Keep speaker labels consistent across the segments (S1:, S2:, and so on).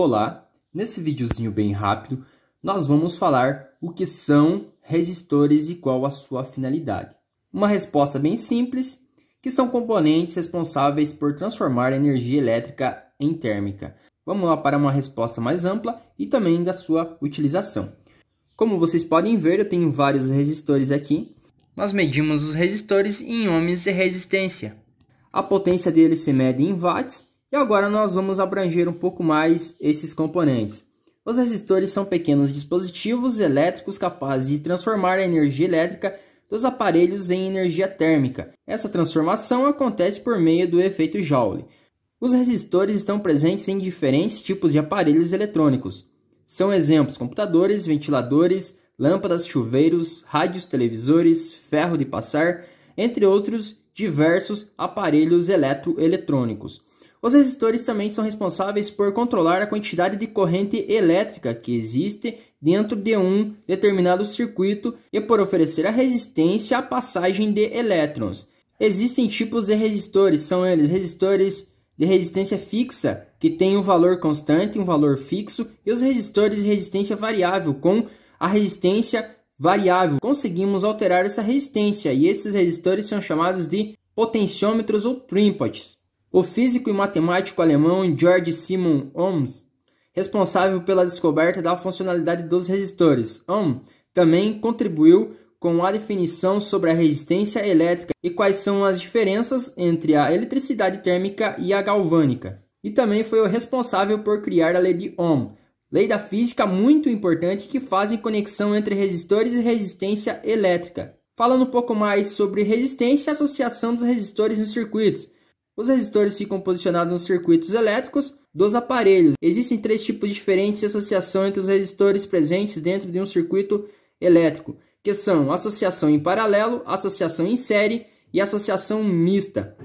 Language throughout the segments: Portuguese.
S1: Olá, nesse videozinho bem rápido, nós vamos falar o que são resistores e qual a sua finalidade. Uma resposta bem simples, que são componentes responsáveis por transformar a energia elétrica em térmica. Vamos lá para uma resposta mais ampla e também da sua utilização. Como vocês podem ver, eu tenho vários resistores aqui. Nós medimos os resistores em ohms de resistência. A potência deles se mede em watts. E agora nós vamos abranger um pouco mais esses componentes. Os resistores são pequenos dispositivos elétricos capazes de transformar a energia elétrica dos aparelhos em energia térmica. Essa transformação acontece por meio do efeito Joule. Os resistores estão presentes em diferentes tipos de aparelhos eletrônicos. São exemplos computadores, ventiladores, lâmpadas, chuveiros, rádios, televisores, ferro de passar, entre outros diversos aparelhos eletrônicos. Os resistores também são responsáveis por controlar a quantidade de corrente elétrica que existe dentro de um determinado circuito e por oferecer a resistência à passagem de elétrons. Existem tipos de resistores, são eles resistores de resistência fixa, que têm um valor constante, um valor fixo, e os resistores de resistência variável, com a resistência variável. Conseguimos alterar essa resistência e esses resistores são chamados de potenciômetros ou trimpots. O físico e matemático alemão Georg Simon Ohm, responsável pela descoberta da funcionalidade dos resistores, Ohm também contribuiu com a definição sobre a resistência elétrica e quais são as diferenças entre a eletricidade térmica e a galvânica. E também foi o responsável por criar a lei de Ohm, lei da física muito importante que fazem conexão entre resistores e resistência elétrica. Falando um pouco mais sobre resistência e associação dos resistores nos circuitos. Os resistores ficam posicionados nos circuitos elétricos dos aparelhos. Existem três tipos diferentes de associação entre os resistores presentes dentro de um circuito elétrico, que são associação em paralelo, associação em série e associação mista.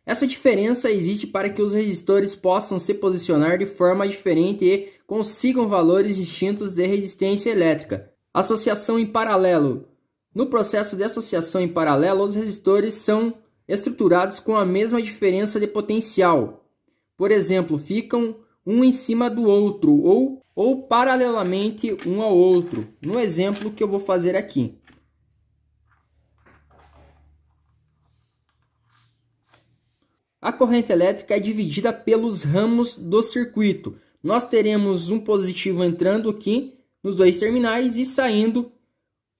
S1: Essa diferença existe para que os resistores possam se posicionar de forma diferente e consigam valores distintos de resistência elétrica. Associação em paralelo. No processo de associação em paralelo, os resistores são estruturados com a mesma diferença de potencial. Por exemplo, ficam um em cima do outro ou paralelamente um ao outro, no exemplo que eu vou fazer aqui. A corrente elétrica é dividida pelos ramos do circuito. Nós teremos um positivo entrando aqui nos dois terminais e saindo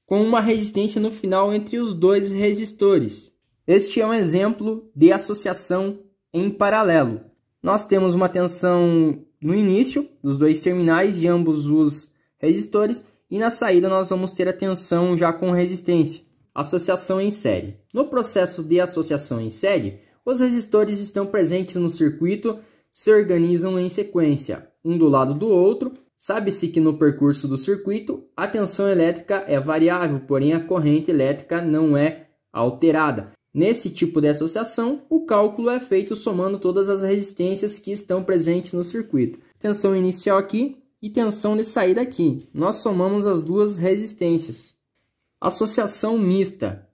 S1: com uma resistência no final entre os dois resistores. Este é um exemplo de associação em paralelo. Nós temos uma tensão no início dos dois terminais de ambos os resistores e na saída nós vamos ter a tensão já com resistência. Associação em série. No processo de associação em série, os resistores estão presentes no circuito, se organizam em sequência, um do lado do outro. Sabe-se que no percurso do circuito a tensão elétrica é variável, porém a corrente elétrica não é alterada. Nesse tipo de associação, o cálculo é feito somando todas as resistências que estão presentes no circuito. Tensão inicial aqui e tensão de saída aqui. Nós somamos as duas resistências. Associação mista.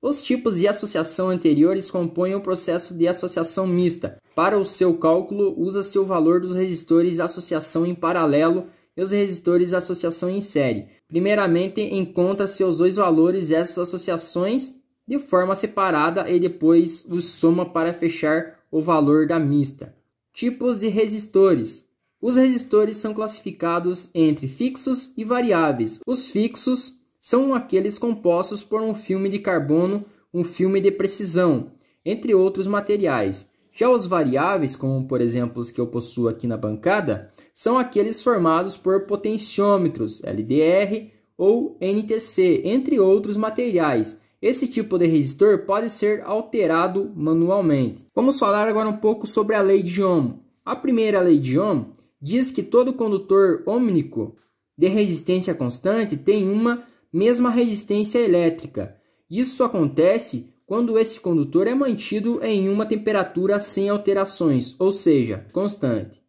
S1: Os tipos de associação anteriores compõem o processo de associação mista. Para o seu cálculo, usa-se o valor dos resistores de associação em paralelo e os resistores de associação em série. Primeiramente, encontra-se os dois valores dessas associações de forma separada e depois os soma para fechar o valor da mista. Tipos de resistores. Os resistores são classificados entre fixos e variáveis. Os fixos são aqueles compostos por um filme de carbono, um filme de precisão, entre outros materiais. Já os variáveis, como por exemplo os que eu possuo aqui na bancada, são aqueles formados por potenciômetros, LDR ou NTC, entre outros materiais. Esse tipo de resistor pode ser alterado manualmente. Vamos falar agora um pouco sobre a lei de Ohm. A primeira lei de Ohm diz que todo condutor ohmnico de resistência constante tem uma mesma resistência elétrica. Isso acontece quando esse condutor é mantido em uma temperatura sem alterações, ou seja, constante.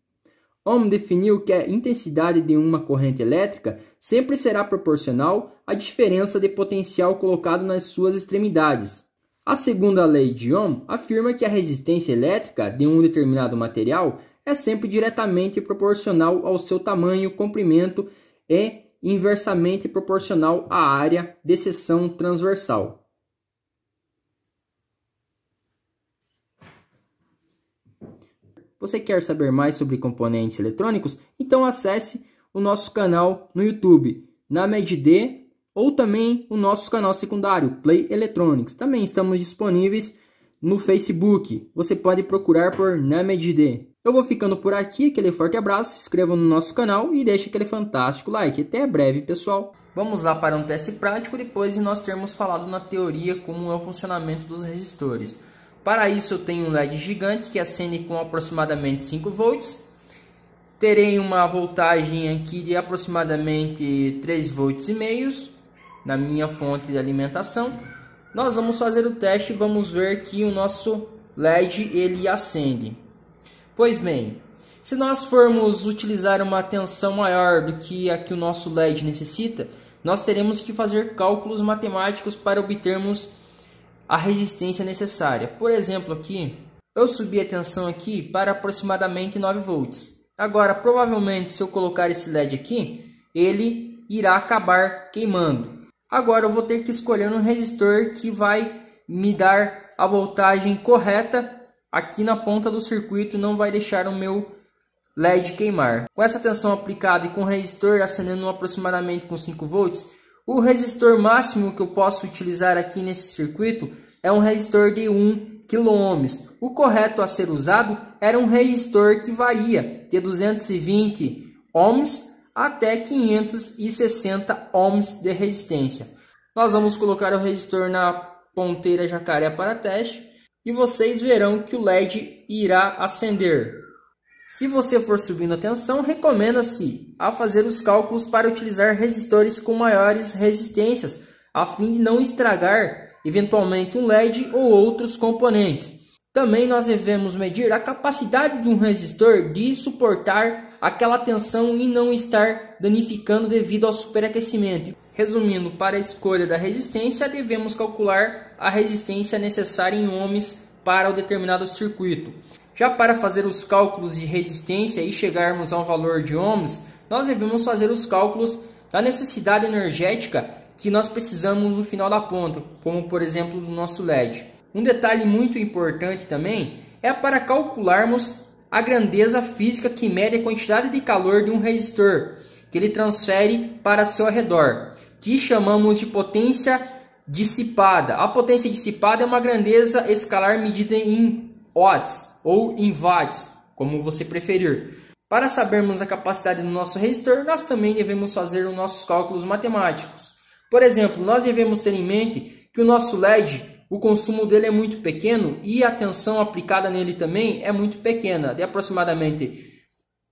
S1: Ohm definiu que a intensidade de uma corrente elétrica sempre será proporcional à diferença de potencial colocado nas suas extremidades. A segunda lei de Ohm afirma que a resistência elétrica de um determinado material é sempre diretamente proporcional ao seu tamanho, comprimento e inversamente proporcional à área de seção transversal. Você quer saber mais sobre componentes eletrônicos? Então acesse o nosso canal no YouTube, NAMED, ou também o nosso canal secundário, Play Electronics. Também estamos disponíveis no Facebook. Você pode procurar por NAMED. Eu vou ficando por aqui, aquele forte abraço, se inscreva no nosso canal e deixe aquele fantástico like. Até breve, pessoal. Vamos lá para um teste prático depois de nós termos falado na teoria como é o funcionamento dos resistores. Para isso eu tenho um LED gigante que acende com aproximadamente 5 volts. Terei uma voltagem aqui de aproximadamente 3 volts e meios na minha fonte de alimentação. Nós vamos fazer o teste e vamos ver que o nosso LED ele acende. Pois bem, se nós formos utilizar uma tensão maior do que a que o nosso LED necessita, nós teremos que fazer cálculos matemáticos para obtermos a resistência necessária. Por exemplo, aqui eu subi a tensão aqui para aproximadamente 9 volts. Agora, provavelmente, se eu colocar esse LED aqui, ele irá acabar queimando. Agora eu vou ter que escolher um resistor que vai me dar a voltagem correta aqui na ponta do circuito, não vai deixar o meu LED queimar. Com essa tensão aplicada e com o resistor acendendo aproximadamente com 5 volts, o resistor máximo que eu posso utilizar aqui nesse circuito é um resistor de 1 kΩ. O correto a ser usado era um resistor que varia de 220 ohms até 560 ohms de resistência. Nós vamos colocar o resistor na ponteira jacaré para teste e vocês verão que o LED irá acender. Se você for subindo a tensão, recomenda-se a fazer os cálculos para utilizar resistores com maiores resistências, a fim de não estragar eventualmente um LED ou outros componentes. Também nós devemos medir a capacidade de um resistor de suportar aquela tensão e não estar danificando devido ao superaquecimento. Resumindo, para a escolha da resistência, devemos calcular a resistência necessária em ohms para o determinado circuito. Já para fazer os cálculos de resistência e chegarmos ao valor de ohms, nós devemos fazer os cálculos da necessidade energética que nós precisamos no final da ponta, como por exemplo do nosso LED. Um detalhe muito importante também é para calcularmos a grandeza física que mede a quantidade de calor de um resistor que ele transfere para seu redor, que chamamos de potência dissipada. A potência dissipada é uma grandeza escalar medida em watts ou em watts, como você preferir. Para sabermos a capacidade do nosso resistor, nós também devemos fazer os nossos cálculos matemáticos. Por exemplo, nós devemos ter em mente que o nosso LED, o consumo dele é muito pequeno e a tensão aplicada nele também é muito pequena, de aproximadamente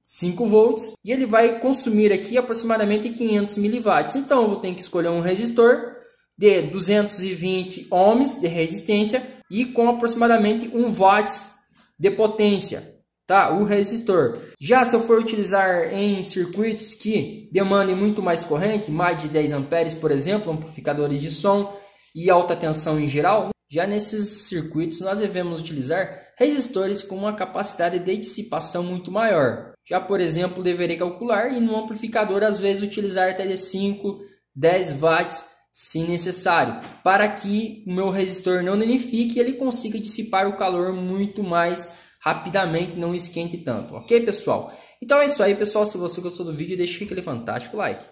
S1: 5 volts, e ele vai consumir aqui aproximadamente 500 miliwatts. Então eu vou ter que escolher um resistor de 220 ohms de resistência e com aproximadamente 1 watts de potência, tá? O resistor. Já se eu for utilizar em circuitos que demandem muito mais corrente, mais de 10 amperes, por exemplo, amplificadores de som e alta tensão em geral, já nesses circuitos nós devemos utilizar resistores com uma capacidade de dissipação muito maior. Já, por exemplo, deverei calcular e no amplificador às vezes utilizar até de 5, 10 watts se necessário, para que o meu resistor não danifique e ele consiga dissipar o calor muito mais rapidamente, não esquente tanto. Ok, pessoal? Então é isso aí, pessoal. Se você gostou do vídeo, deixe aquele fantástico like.